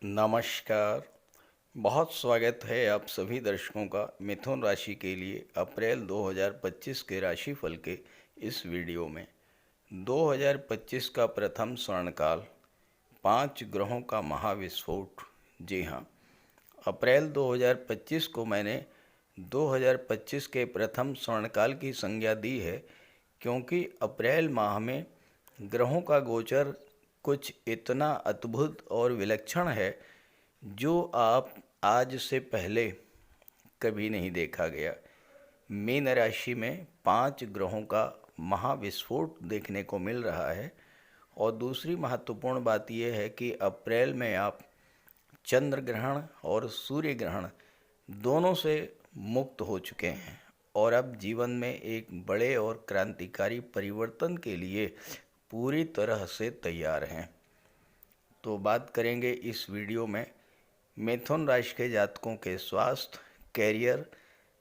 नमस्कार। बहुत स्वागत है आप सभी दर्शकों का मिथुन राशि के लिए अप्रैल 2025 के राशिफल के इस वीडियो में। 2025 का प्रथम स्वर्णकाल, 5 ग्रहों का महाविस्फोट। जी हाँ, अप्रैल 2025 को मैंने 2025 के प्रथम स्वर्णकाल की संज्ञा दी है, क्योंकि अप्रैल माह में ग्रहों का गोचर कुछ इतना अद्भुत और विलक्षण है जो आप आज से पहले कभी नहीं देखा गया। मीन राशि में 5 ग्रहों का महाविस्फोट देखने को मिल रहा है। और दूसरी महत्वपूर्ण बात यह है कि अप्रैल में आप चंद्र ग्रहण और सूर्य ग्रहण दोनों से मुक्त हो चुके हैं और अब जीवन में एक बड़े और क्रांतिकारी परिवर्तन के लिए पूरी तरह से तैयार हैं। तो बात करेंगे इस वीडियो में मिथुन राशि के जातकों के स्वास्थ्य, कैरियर,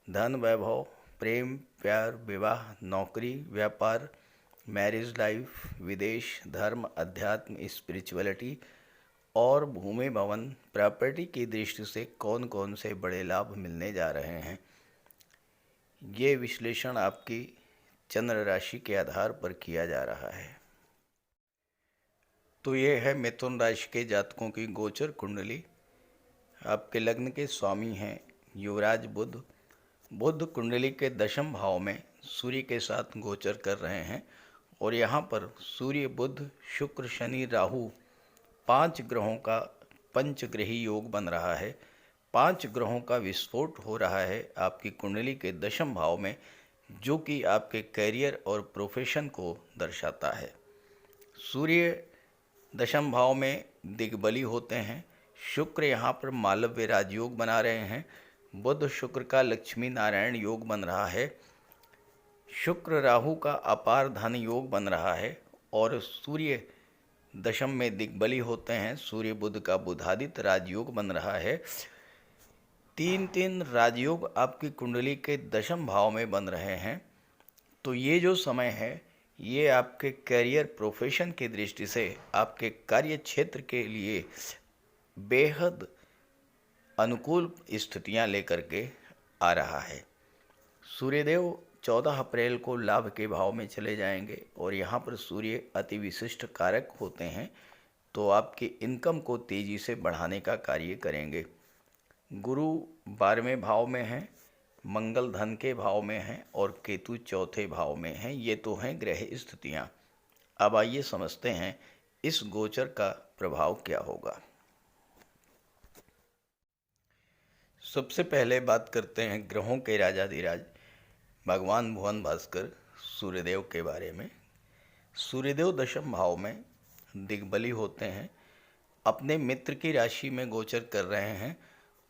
धन वैभव, प्रेम, प्यार, विवाह, नौकरी, व्यापार, मैरिज लाइफ, विदेश, धर्म, अध्यात्म, स्पिरिचुअलिटी और भूमि भवन प्रॉपर्टी की दृष्टि से कौन कौन से बड़े लाभ मिलने जा रहे हैं। ये विश्लेषण आपकी चंद्र राशि के आधार पर किया जा रहा है। तो ये है मिथुन राशि के जातकों की गोचर कुंडली। आपके लग्न के स्वामी हैं युवराज बुध। बुध कुंडली के दशम भाव में सूर्य के साथ गोचर कर रहे हैं और यहाँ पर सूर्य, बुध, शुक्र, शनि, राहु 5 ग्रहों का पंचग्रही योग बन रहा है। 5 ग्रहों का विस्फोट हो रहा है आपकी कुंडली के दशम भाव में, जो कि आपके कैरियर और प्रोफेशन को दर्शाता है। सूर्य दशम भाव में दिग्बली होते हैं। शुक्र यहाँ पर मालव्य राजयोग बना रहे हैं। बुध शुक्र का लक्ष्मी नारायण योग बन रहा है। शुक्र राहु का अपार धन योग बन रहा है और सूर्य दशम में दिग्बली होते हैं। सूर्य बुध का बुधादित्य राजयोग बन रहा है। 3 राजयोग आपकी कुंडली के दशम भाव में बन रहे हैं। तो ये जो समय है ये आपके करियर प्रोफेशन की दृष्टि से आपके कार्य क्षेत्र के लिए बेहद अनुकूल स्थितियां लेकर के आ रहा है। सूर्यदेव 14 अप्रैल को लाभ के भाव में चले जाएंगे और यहाँ पर सूर्य अति विशिष्ट कारक होते हैं, तो आपकी इनकम को तेज़ी से बढ़ाने का कार्य करेंगे। गुरु 12वें भाव में हैं, मंगल धन के भाव में हैं और केतु चौथे भाव में हैं। ये तो हैं ग्रह स्थितियाँ। अब आइए समझते हैं इस गोचर का प्रभाव क्या होगा। सबसे पहले बात करते हैं ग्रहों के राजाधिराज भगवान भुवन भास्कर सूर्यदेव के बारे में। सूर्यदेव दशम भाव में दिग्बली होते हैं, अपने मित्र की राशि में गोचर कर रहे हैं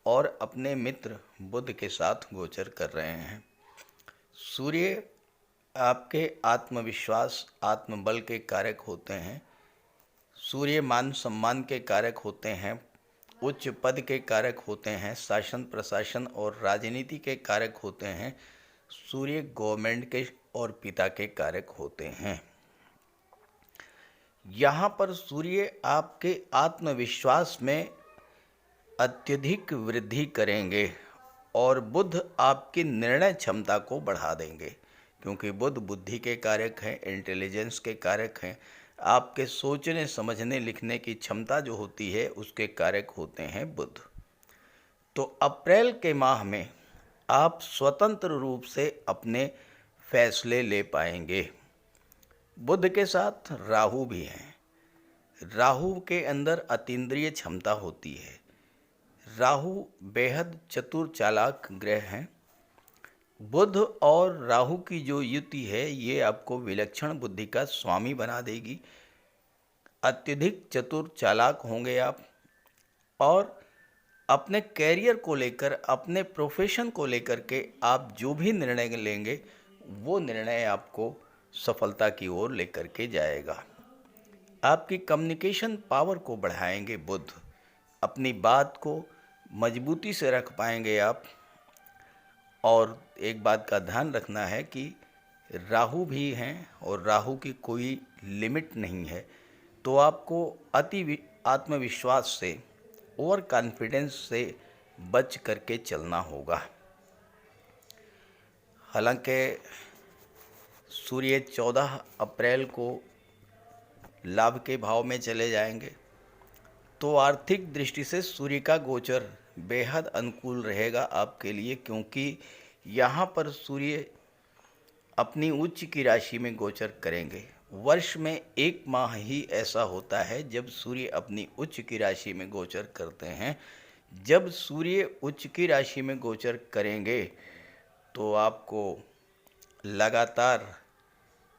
और अपने मित्र बुध के साथ गोचर कर रहे हैं। सूर्य आपके आत्मविश्वास, आत्मबल के कारक होते हैं। सूर्य मान सम्मान के कारक होते हैं, उच्च पद के कारक होते हैं, शासन प्रशासन और राजनीति के कारक होते हैं। सूर्य गवर्नमेंट के और पिता के कारक होते हैं। यहाँ पर सूर्य आपके आत्मविश्वास में अत्यधिक वृद्धि करेंगे और बुध आपकी निर्णय क्षमता को बढ़ा देंगे, क्योंकि बुध बुद्धि के कारक हैं, इंटेलिजेंस के कारक हैं। आपके सोचने समझने लिखने की क्षमता जो होती है उसके कारक होते हैं बुध। तो अप्रैल के माह में आप स्वतंत्र रूप से अपने फैसले ले पाएंगे। बुध के साथ राहु भी हैं। राहु के अंदर अतीन्द्रिय क्षमता होती है। राहु बेहद चतुर चालाक ग्रह हैं। बुध और राहु की जो युति है ये आपको विलक्षण बुद्धि का स्वामी बना देगी। अत्यधिक चतुर चालाक होंगे आप और अपने कैरियर को लेकर, अपने प्रोफेशन को लेकर के आप जो भी निर्णय लेंगे वो निर्णय आपको सफलता की ओर लेकर के जाएगा। आपकी कम्युनिकेशन पावर को बढ़ाएंगे बुध। अपनी बात को मजबूती से रख पाएंगे आप। और एक बात का ध्यान रखना है कि राहु भी हैं और राहु की कोई लिमिट नहीं है, तो आपको आत्मविश्वास से ओवर कॉन्फिडेंस से बच करके चलना होगा। हालांकि सूर्य 14 अप्रैल को लाभ के भाव में चले जाएंगे, तो आर्थिक दृष्टि से सूर्य का गोचर बेहद अनुकूल रहेगा आपके लिए, क्योंकि यहाँ पर सूर्य अपनी उच्च की राशि में गोचर करेंगे। वर्ष में एक माह ही ऐसा होता है जब सूर्य अपनी उच्च की राशि में गोचर करते हैं। जब सूर्य उच्च की राशि में गोचर करेंगे तो आपको लगातार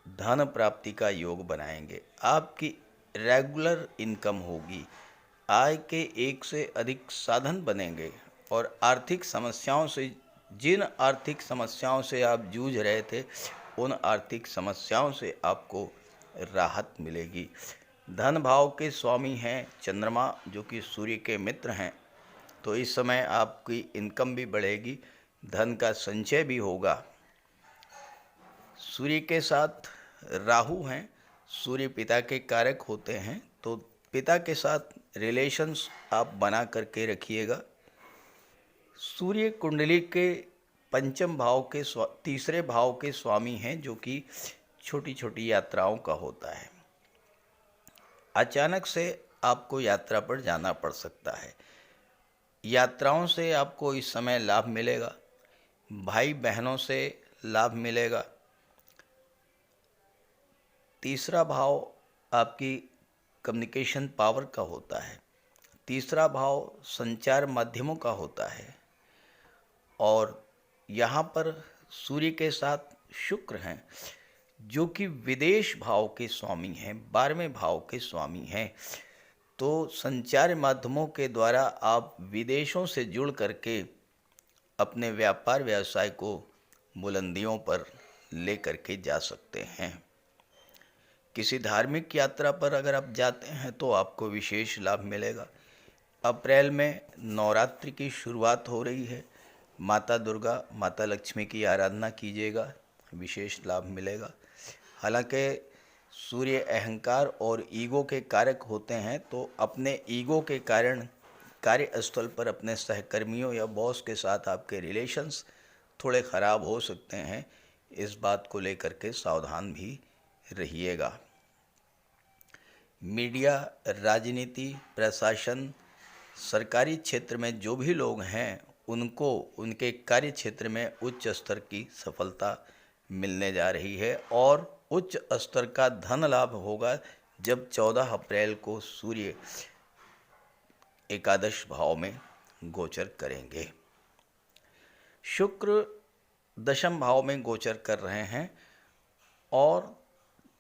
धन प्राप्ति का योग बनाएंगे। आपकी रेगुलर इनकम होगी, आय के एक से अधिक साधन बनेंगे और आर्थिक समस्याओं से, जिन आर्थिक समस्याओं से आप जूझ रहे थे, उन आर्थिक समस्याओं से आपको राहत मिलेगी। धन भाव के स्वामी हैं चंद्रमा, जो कि सूर्य के मित्र हैं, तो इस समय आपकी इनकम भी बढ़ेगी, धन का संचय भी होगा। सूर्य के साथ राहु हैं, सूर्य पिता के कारक होते हैं, तो पिता के साथ रिलेशंस आप बना करके रखिएगा। सूर्य कुंडली के पंचम भाव के तीसरे भाव के स्वामी हैं, जो कि छोटी छोटी यात्राओं का होता है। अचानक से आपको यात्रा पर जाना पड़ सकता है। यात्राओं से आपको इस समय लाभ मिलेगा, भाई बहनों से लाभ मिलेगा। तीसरा भाव आपकी कम्युनिकेशन पावर का होता है, तीसरा भाव संचार माध्यमों का होता है, और यहाँ पर सूर्य के साथ शुक्र हैं, जो कि विदेश भाव के स्वामी हैं, 12वें भाव के स्वामी हैं। तो संचार माध्यमों के द्वारा आप विदेशों से जुड़ करके अपने व्यापार व्यवसाय को बुलंदियों पर ले करके जा सकते हैं। किसी धार्मिक यात्रा पर अगर आप जाते हैं तो आपको विशेष लाभ मिलेगा। अप्रैल में नवरात्रि की शुरुआत हो रही है, माता दुर्गा, माता लक्ष्मी की आराधना कीजिएगा, विशेष लाभ मिलेगा। हालांकि सूर्य अहंकार और ईगो के कारक होते हैं, तो अपने ईगो के कारण कार्यस्थल पर अपने सहकर्मियों या बॉस के साथ आपके रिलेशंस थोड़े ख़राब हो सकते हैं। इस बात को लेकर के सावधान भी रहिएगा। मीडिया, राजनीति, प्रशासन, सरकारी क्षेत्र में जो भी लोग हैं, उनको उनके कार्य क्षेत्र में उच्च स्तर की सफलता मिलने जा रही है, और उच्च स्तर का धन लाभ होगा जब 14 अप्रैल को सूर्य एकादश भाव में गोचर करेंगे। शुक्र दशम भाव में गोचर कर रहे हैं और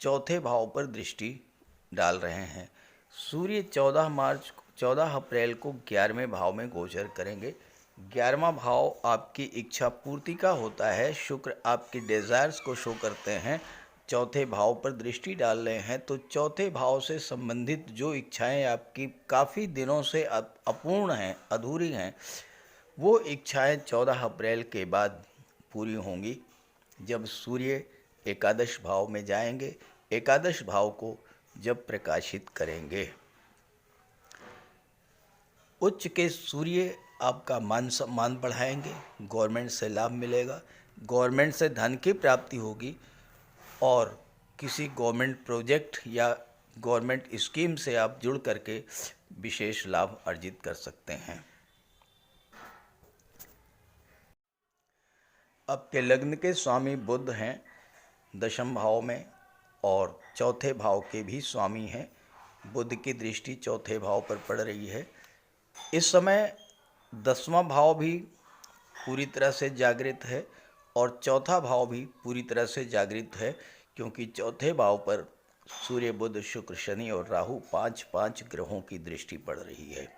चौथे भाव पर दृष्टि डाल रहे हैं। सूर्य 14 अप्रैल को 11वें भाव में गोचर करेंगे। 11वां भाव आपकी इच्छा पूर्ति का होता है। शुक्र आपकी डिज़ायर्स को शो करते हैं, चौथे भाव पर दृष्टि डाल रहे हैं, तो चौथे भाव से संबंधित जो इच्छाएं आपकी काफ़ी दिनों से अपूर्ण हैं, अधूरी हैं, वो इच्छाएं 14 अप्रैल के बाद पूरी होंगी जब सूर्य एकादश भाव में जाएंगे, एकादश भाव को जब प्रकाशित करेंगे। उच्च के सूर्य आपका मान सम्मान बढ़ाएंगे, गवर्नमेंट से लाभ मिलेगा, गवर्नमेंट से धन की प्राप्ति होगी, और किसी गवर्नमेंट प्रोजेक्ट या गवर्नमेंट स्कीम से आप जुड़ करके विशेष लाभ अर्जित कर सकते हैं। आपके लग्न के स्वामी बुध हैं दशम भाव में, और चौथे भाव के भी स्वामी हैं। बुध की दृष्टि चौथे भाव पर पड़ रही है। इस समय 10वां भाव भी पूरी तरह से जागृत है और चौथा भाव भी पूरी तरह से जागृत है, क्योंकि चौथे भाव पर सूर्य, बुध, शुक्र, शनि और राहु 5 ग्रहों की दृष्टि पड़ रही है।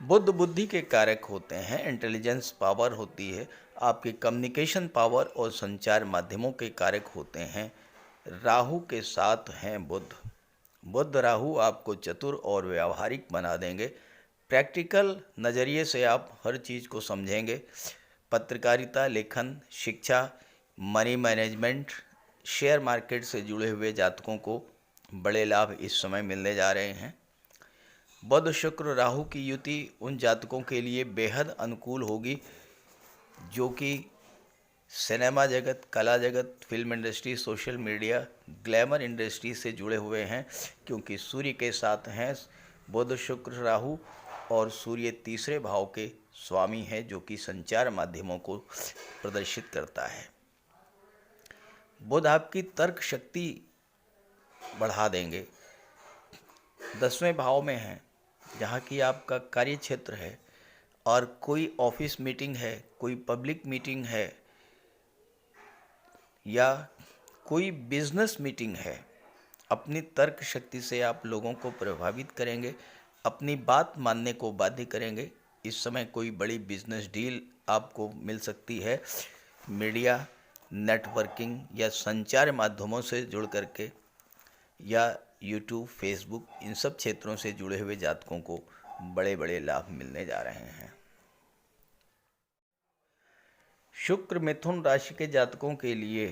बुध बुद्धि के कारक होते हैं, इंटेलिजेंस पावर होती है, आपकी कम्युनिकेशन पावर और संचार माध्यमों के कारक होते हैं। राहु के साथ हैं बुध। बुध राहु आपको चतुर और व्यावहारिक बना देंगे। प्रैक्टिकल नज़रिए से आप हर चीज़ को समझेंगे। पत्रकारिता, लेखन, शिक्षा, मनी मैनेजमेंट, शेयर मार्केट से जुड़े हुए जातकों को बड़े लाभ इस समय मिलने जा रहे हैं। बुध शुक्र राहु की युति उन जातकों के लिए बेहद अनुकूल होगी जो कि सिनेमा जगत, कला जगत, film industry, social media, glamour industry से जुड़े हुए हैं, क्योंकि सूर्य के साथ हैं बुध शुक्र राहु, और सूर्य तीसरे भाव के स्वामी है जो कि संचार माध्यमों को प्रदर्शित करता है। बुध आपकी तर्क शक्ति बढ़ा देंगे। 10वें भाव में है जहाँ की आपका कार्य क्षेत्र है, और कोई ऑफिस मीटिंग है, कोई पब्लिक मीटिंग है या कोई बिजनेस मीटिंग है, अपनी तर्क शक्ति से आप लोगों को प्रभावित करेंगे, अपनी बात मानने को बाध्य करेंगे। इस समय कोई बड़ी बिजनेस डील आपको मिल सकती है। मीडिया, नेटवर्किंग या संचार माध्यमों से जुड़ करके या यूट्यूब, फेसबुक, इन सब क्षेत्रों से जुड़े हुए जातकों को बड़े बड़े लाभ मिलने जा रहे हैं। शुक्र मिथुन राशि के जातकों के लिए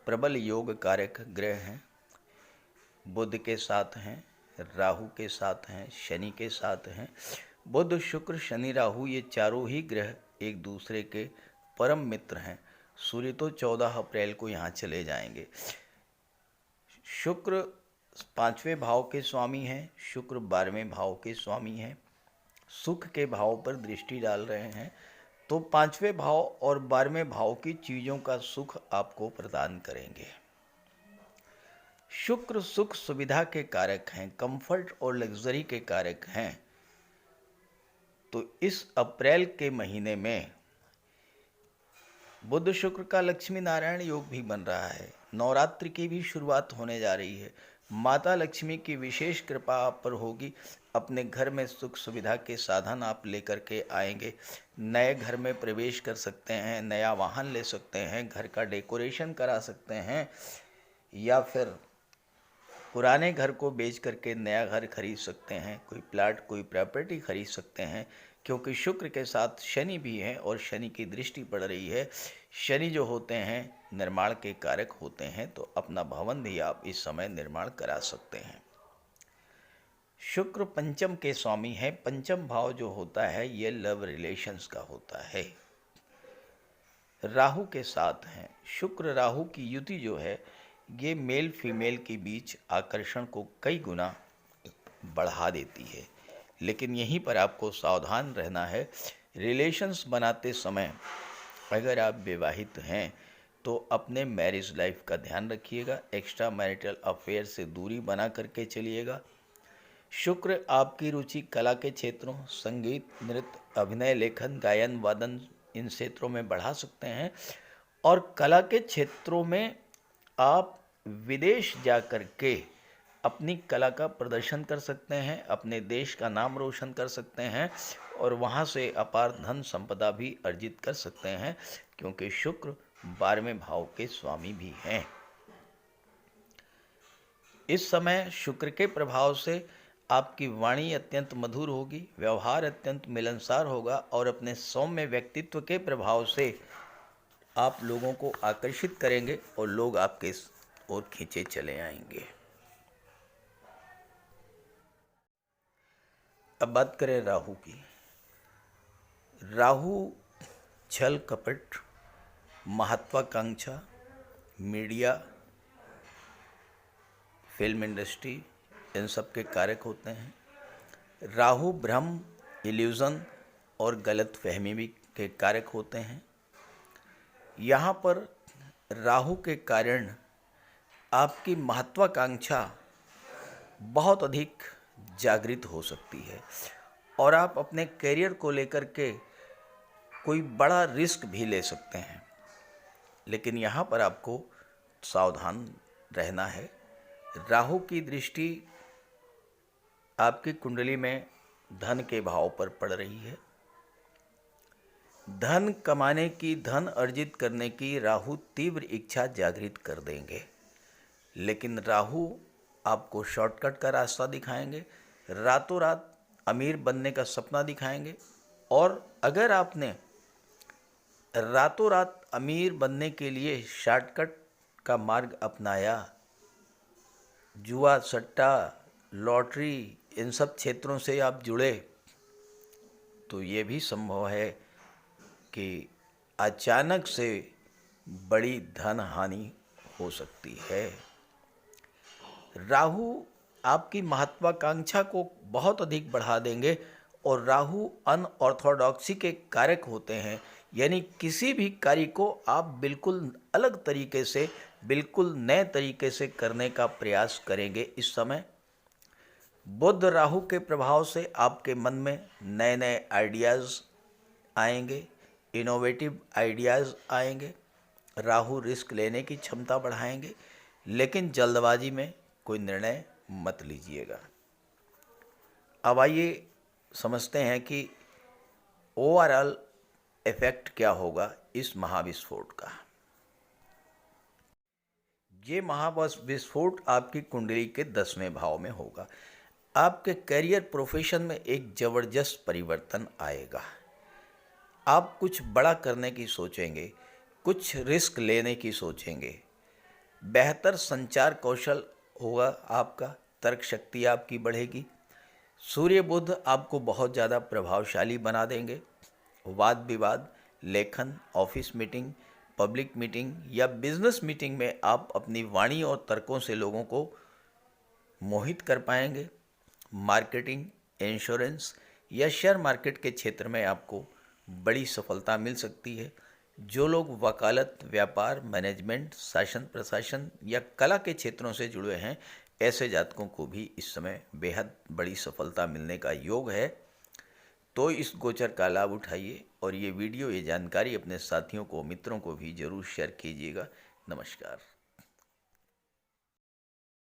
प्रबल योग कारक ग्रह हैं। बुध के साथ हैं, राहु के साथ हैं, शनि के साथ हैं। बुध शुक्र शनि राहु ये चारों ही ग्रह एक दूसरे के परम मित्र हैं। सूर्य तो 14 अप्रैल को यहाँ चले जाएंगे। शुक्र 5वें भाव के स्वामी हैं, शुक्र 12वें भाव के स्वामी हैं, सुख के भाव पर दृष्टि डाल रहे हैं, तो 5वें भाव और 12वें भाव की चीज़ों का सुख आपको प्रदान करेंगे। शुक्र सुख सुविधा के कारक हैं, कंफर्ट और लग्जरी के कारक हैं। तो इस अप्रैल के महीने में बुध शुक्र का लक्ष्मी नारायण योग भी बन रहा है। नवरात्रि की भी शुरुआत होने जा रही है। माता लक्ष्मी की विशेष कृपा आप पर होगी। अपने घर में सुख सुविधा के साधन आप लेकर के आएंगे। नए घर में प्रवेश कर सकते हैं, नया वाहन ले सकते हैं, घर का डेकोरेशन करा सकते हैं, या फिर पुराने घर को बेच करके नया घर खरीद सकते हैं, कोई प्लाट, कोई प्रॉपर्टी खरीद सकते हैं, क्योंकि शुक्र के साथ शनि भी है और शनि की दृष्टि पड़ रही है। शनि जो होते हैं निर्माण के कारक होते हैं, तो अपना भवन भी आप इस समय निर्माण करा सकते हैं। शुक्र पंचम के स्वामी है। पंचम भाव जो होता है ये लव रिलेशंस का होता है। राहु के साथ हैं। शुक्र राहु की युति जो है ये मेल फीमेल के बीच आकर्षण को कई गुना बढ़ा देती है, लेकिन यहीं पर आपको सावधान रहना है। रिलेशंस बनाते समय अगर आप विवाहित हैं तो अपने मैरिज लाइफ का ध्यान रखिएगा। एक्स्ट्रा मैरिटल अफेयर से दूरी बना करके चलिएगा। शुक्र आपकी रुचि कला के क्षेत्रों, संगीत, नृत्य, अभिनय, लेखन, गायन, वादन, इन क्षेत्रों में बढ़ा सकते हैं, और कला के क्षेत्रों में आप विदेश जा कर के अपनी कला का प्रदर्शन कर सकते हैं, अपने देश का नाम रोशन कर सकते हैं, और वहाँ से अपार धन संपदा भी अर्जित कर सकते हैं, क्योंकि शुक्र 12वें भाव के स्वामी भी हैं। इस समय शुक्र के प्रभाव से आपकी वाणी अत्यंत मधुर होगी, व्यवहार अत्यंत मिलनसार होगा, और अपने सौम्य व्यक्तित्व के प्रभाव से आप लोगों को आकर्षित करेंगे और लोग आपके ओर खींचे चले आएंगे। अब बात करें राहु की। राहु छल कपट, महत्वाकांक्षा, मीडिया, फिल्म इंडस्ट्री, इन सब के कारक होते हैं। राहु भ्रम, इल्यूज़न और गलत फहमी भी के कारक होते हैं। यहाँ पर राहु के कारण आपकी महत्वाकांक्षा बहुत अधिक जागृत हो सकती है, और आप अपने करियर को लेकर के कोई बड़ा रिस्क भी ले सकते हैं, लेकिन यहाँ पर आपको सावधान रहना है। राहु की दृष्टि आपकी कुंडली में धन के भाव पर पड़ रही है। धन कमाने की, धन अर्जित करने की राहु तीव्र इच्छा जागृत कर देंगे, लेकिन राहु आपको शॉर्टकट का रास्ता दिखाएंगे, रातों रात अमीर बनने का सपना दिखाएंगे। और अगर आपने रातों रात अमीर बनने के लिए शॉर्टकट का मार्ग अपनाया, जुआ, सट्टा, लॉटरी, इन सब क्षेत्रों से आप जुड़े तो ये भी संभव है कि अचानक से बड़ी धन हानि हो सकती है। राहु आपकी महत्वाकांक्षा को बहुत अधिक बढ़ा देंगे और राहु अनऑर्थोडॉक्सी के कारक होते हैं, यानी किसी भी कार्य को आप बिल्कुल अलग तरीके से, बिल्कुल नए तरीके से करने का प्रयास करेंगे। इस समय बुध राहु के प्रभाव से आपके मन में नए नए आइडियाज़ आएंगे, इनोवेटिव आइडियाज़ आएंगे। राहु रिस्क लेने की क्षमता बढ़ाएंगे, लेकिन जल्दबाजी में कोई निर्णय मत लीजिएगा। अब आइए समझते हैं कि ओवरऑल इफेक्ट क्या होगा इस महाविस्फोट का। ये महाविस्फोट आपकी कुंडली के 10वें भाव में होगा। आपके करियर प्रोफेशन में एक ज़बरदस्त परिवर्तन आएगा। आप कुछ बड़ा करने की सोचेंगे, कुछ रिस्क लेने की सोचेंगे। बेहतर संचार कौशल होगा आपका, तर्क शक्ति आपकी बढ़ेगी। सूर्य बुध आपको बहुत ज़्यादा प्रभावशाली बना देंगे। वाद विवाद, लेखन, ऑफिस मीटिंग, पब्लिक मीटिंग या बिजनेस मीटिंग में आप अपनी वाणी और तर्कों से लोगों को मोहित कर पाएंगे। मार्केटिंग, इंश्योरेंस या शेयर मार्केट के क्षेत्र में आपको बड़ी सफलता मिल सकती है। जो लोग वकालत, व्यापार, मैनेजमेंट, शासन प्रशासन या कला के क्षेत्रों से जुड़े हैं, ऐसे जातकों को भी इस समय बेहद बड़ी सफलता मिलने का योग है। तो इस गोचर का लाभ उठाइए और ये वीडियो, ये जानकारी अपने साथियों को, मित्रों को भी जरूर शेयर कीजिएगा। नमस्कार।